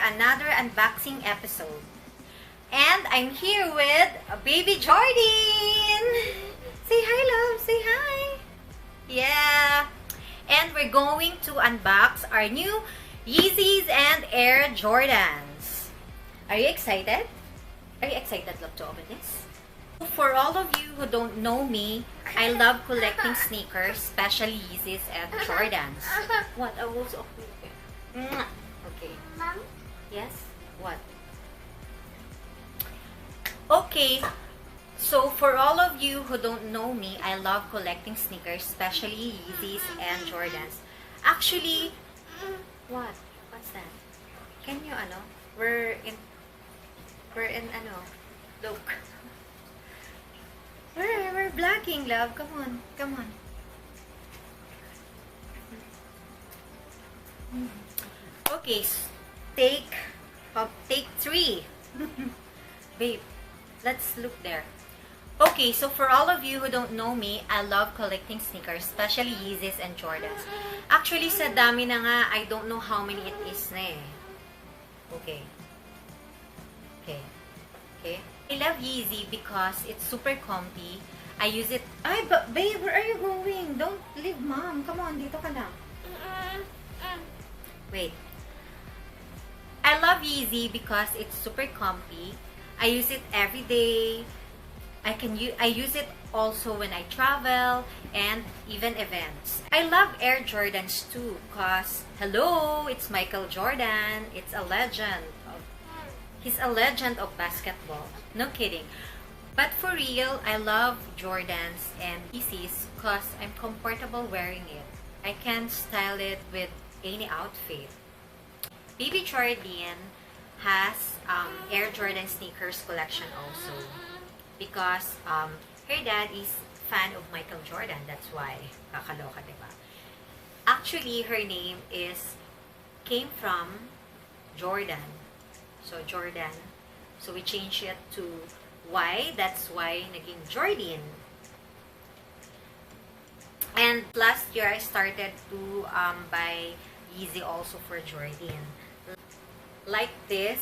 another unboxing episode. And I'm here with baby Jordyn. Say hi, love. Say hi. Yeah. And we're going to unbox our new Yeezys and AIRJORDANs. Are you excited? Are you excited, love, to open this? For all of you who don't know me, I love collecting sneakers, especially Yeezys and Jordans. What? I was okay. Mom? Yes? What? Okay. So, for all of you who don't know me, I love collecting sneakers, especially Yeezys and Jordans. Actually, what? What's that? Can you, we're in, look. We're blocking, love. Come on. Come on. Okay, take 3. Babe, let's look there. Okay, so for all of you who don't know me, I love collecting sneakers, especially Yeezys and Jordans. Actually, sa dami na nga, I don't know how many it is na eh. Okay. Okay. Okay. I love Yeezy because it's super comfy. I use it... Ay, babe, where are you going? Don't leave mom. Come on, dito ka lang. Wait. I love Yeezy because it's super comfy. I use it every day. I use it also when I travel and even events. I love Air Jordans too because, hello, it's Michael Jordan. It's a legend. He's a legend of basketball. No kidding. But for real, I love Jordans and Yeezys because I'm comfortable wearing it. I can style it with any outfit. Baby Jordyn has Air Jordan sneakers collection also because her dad is fan of Michael Jordan. That's why. Kakaloka, diba? Actually, her name came from Jordan. So, Jordan. So, we changed it to Y. That's why naging Jordyn. And last year, I started to buy Yeezy also for Jordyn. Like this,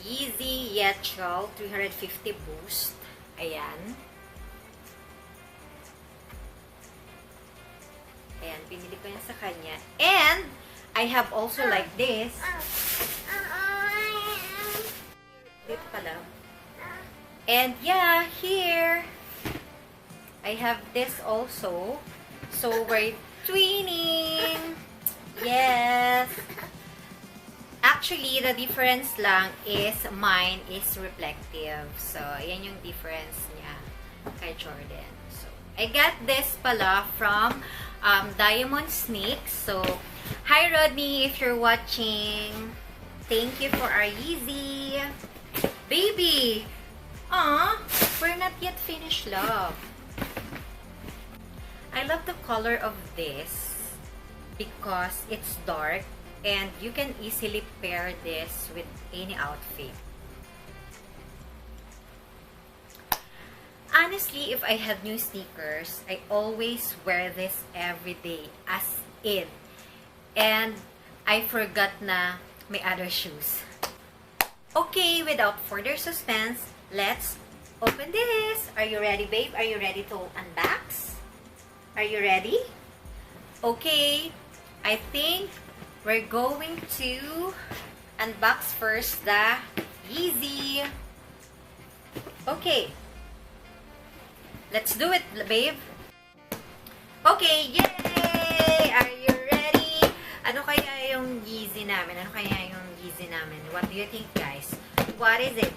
Yeezy Yeezy 350 Boost. Ayan. Ayan, pinili ko yan sa kanya. And, I have also like this. Dito pala. And yeah, here I have this also. So we're twinning. Yes. Actually, the difference lang is mine is reflective. So, yan yung difference niya kay Jordyn. So, I got this pala from Diamond Sneaks. So, hi Rodney, if you're watching. Thank you for our Yeezy. Baby! Aw, we're not yet finished, love. I love the color of this because it's dark and you can easily pair this with any outfit. Honestly, if I have new sneakers, I always wear this every day as in. And I forgot na may other shoes. Okay, without further suspense, let's open this. Are you ready, babe? Are you ready to unbox? Are you ready? Okay, I think we're going to unbox first the Yeezy. Okay, let's do it, babe. Okay, yay! Are you ready? Ano kaya yung Yeezy namin? Ano kaya yung Yeezy namin? What do you think, guys? What is it?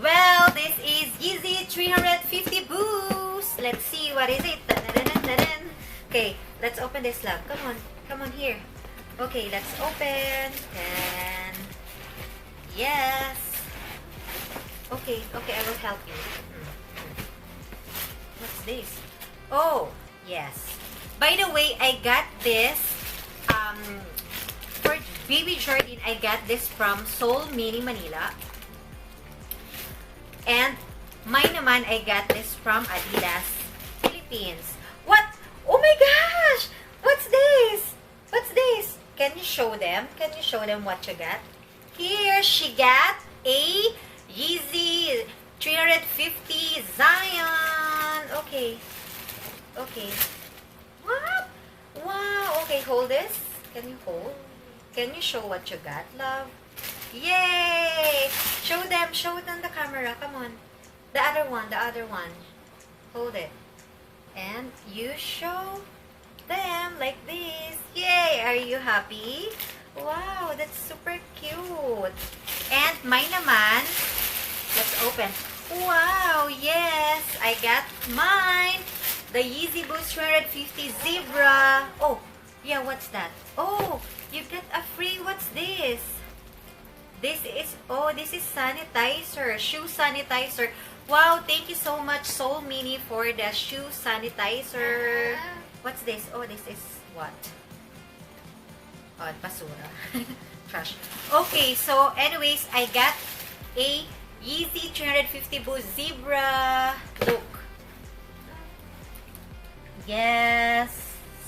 Well, this is Yeezy 350 Boost. Let's see, what is it? Okay, let's open this, love. Come on. Come on here. Okay, let's open. And yes. Okay, okay, I will help you. What's this? Oh, yes. By the way, I got this for baby Jordyn. I got this from Seoul Mini Manila. And mine naman, I got this from Adidas Philippines. What? Oh my gosh! What's this? What's this? Can you show them? Can you show them what you got? Here, she got a Yeezy 350 Zyon. Okay. Okay. What? Wow. Okay, hold this. Can you hold? Can you show what you got, love? Yay! Show them the camera. Come on. The other one. Hold it. And you show them like this. Yay! Are you happy? Wow, that's super cute. And mine naman, let's open. Wow, yes, I got mine. The Yeezy Boost 350 Zebra. Oh, yeah, what's that? Oh, you get a free, what's this? This is sanitizer, shoe sanitizer. Wow, thank you so much, Soul Mini, for the shoe sanitizer. What's this? Oh, this is what? Oh, basura. Trash. Okay, so anyways, I got a Yeezy 350 Boost Zebra. Look. Yes.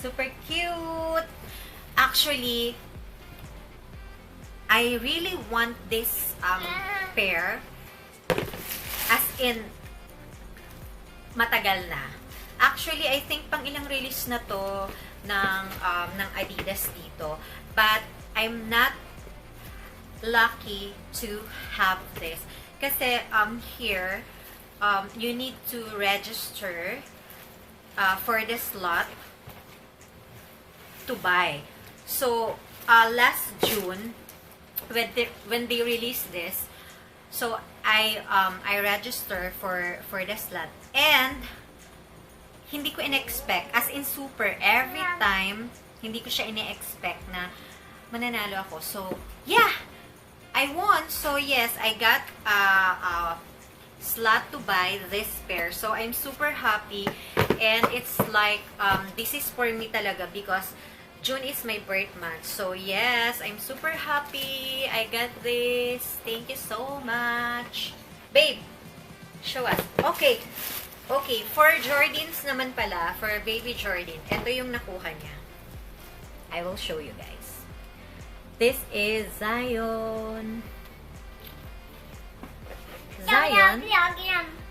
Super cute. Actually, I really want this pair. As in, matagal na. Actually, I think pang ilang release na to ng Adidas dito. But I'm not lucky to have this. Kasi here, you need to register for the slot to buy. So, last June, when they released this, so I register for the slot, and hindi ko in-expect, as in super, every time hindi ko siya in-expect na mananalo ako. So yeah, I won. So yes, I got a slot to buy this pair. So I'm super happy, and it's like this is for me talaga because June is my birth month. So yes, I'm super happy. I got this. Thank you so much. Babe, show us. Okay. Okay, for Jordyn's naman pala, for baby Jordyn, ito yung nakuha niya. I will show you guys. This is Zyon. Zyon.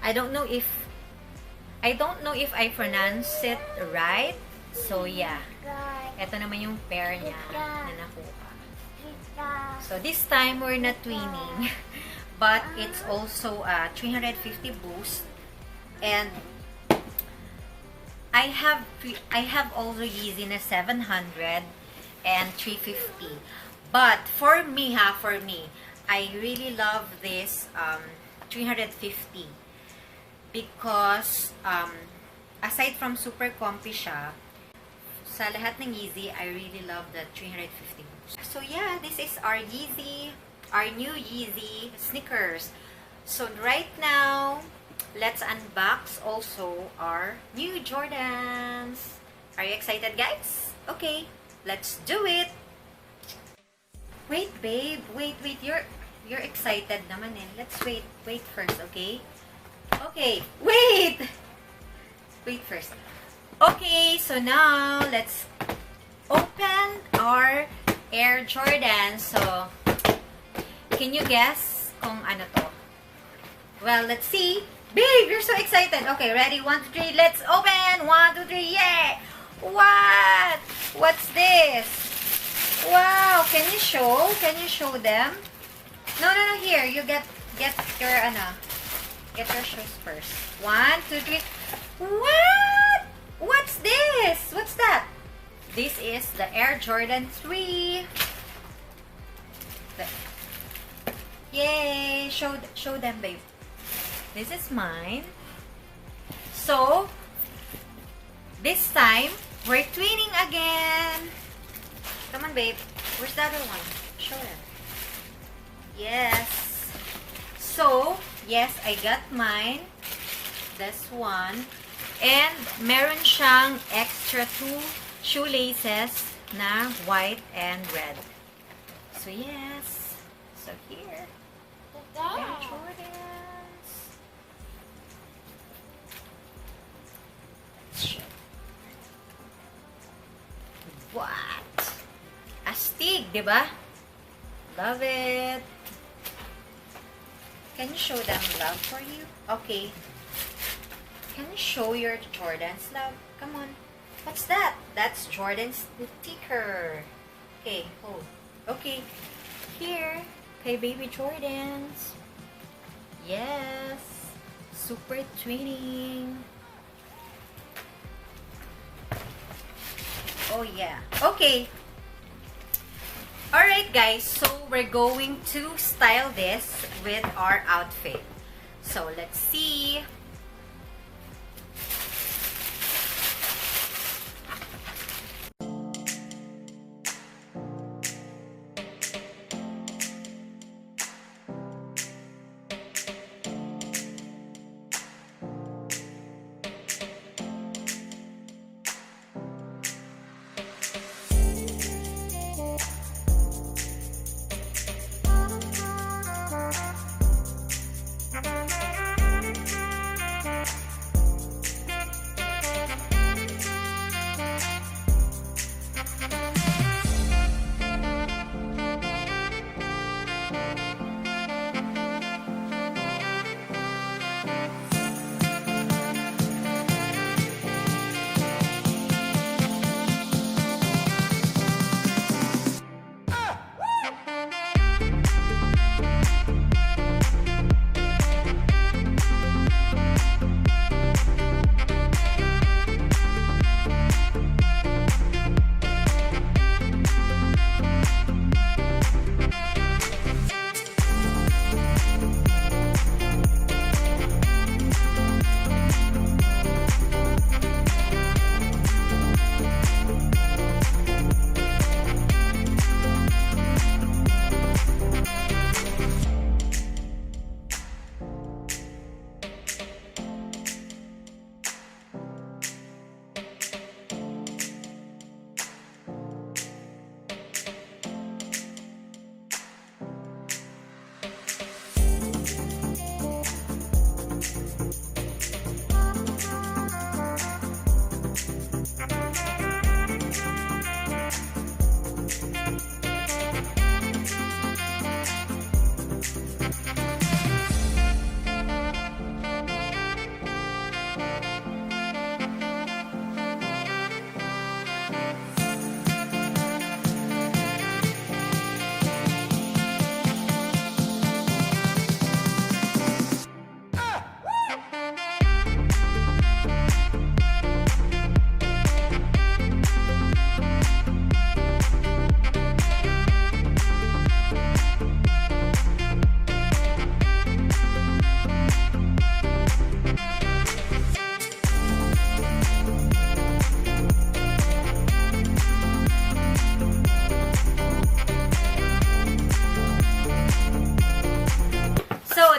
I don't know if I pronounce it right. So yeah. Ito naman yung pair niya na nakuha. So this time we're not twinning, but it's also a 350 Boost, and I have also Yeezy na 700 and 350. But for me, I really love this 350 because aside from super comfy siya, sa lahat ng Yeezy, I really love the 350 Boost. So yeah, this is our Yeezy, our new Yeezy sneakers. So right now, let's unbox also our new Jordans. Are you excited, guys? Okay, let's do it. Wait, babe. Wait. You're excited naman eh. Let's wait first, okay? Okay, wait. Wait first. Okay, so now let's open our AIRJORDAN. So, can you guess kung ano to? Well, let's see. Babe, you're so excited. Okay, ready? 1, 2, 3. Let's open. 1, 2, 3. Yeah! What? What's this? Wow! Can you show? Can you show them? No. Here, you get your get your shoes first. 1, 2, 3. What? What's this? What's that? This is the AIRJORDAN 3. Yay! Show them, babe. This is mine. So, this time, we're twinning again. Come on, babe. Where's the other one? Show them. Yes. So, yes, I got mine. This one. And, meron siyang extra 2 shoelaces na white and red. So, yes. So, here. AIRJORDANs. What? astig, di ba? Love it. Can you show them love for you? Okay. Can you show your Jordans love? Come on. What's that? That's Jordyn's sticker. Okay, hold. Okay. Here. Kay baby Jordans. Yes. Super twinning. Oh yeah. Okay. Alright guys, so we're going to style this with our outfit. So let's see.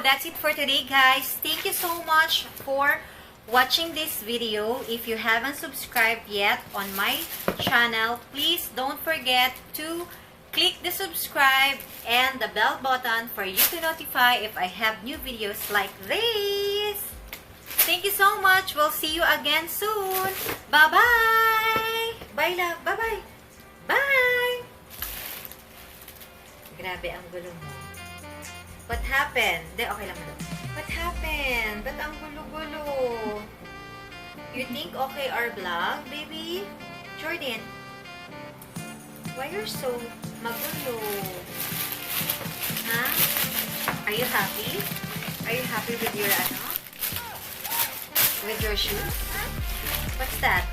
That's it for today guys. Thank you so much for watching this video. If you haven't subscribed yet on my channel, please don't forget to click the subscribe and the bell button for you to notify if I have new videos like this. Thank you so much. We'll see you again soon. Bye-bye. Bye love. Bye-bye. Bye. Grabe ang gulo mo. What happened? Hindi, okay lang mo. What happened? Ba't ang gulo-gulo? You think okay our vlog, baby? Jordyn, why you're so magulo? Huh? Are you happy? Are you happy with your, with your shoes? What's that?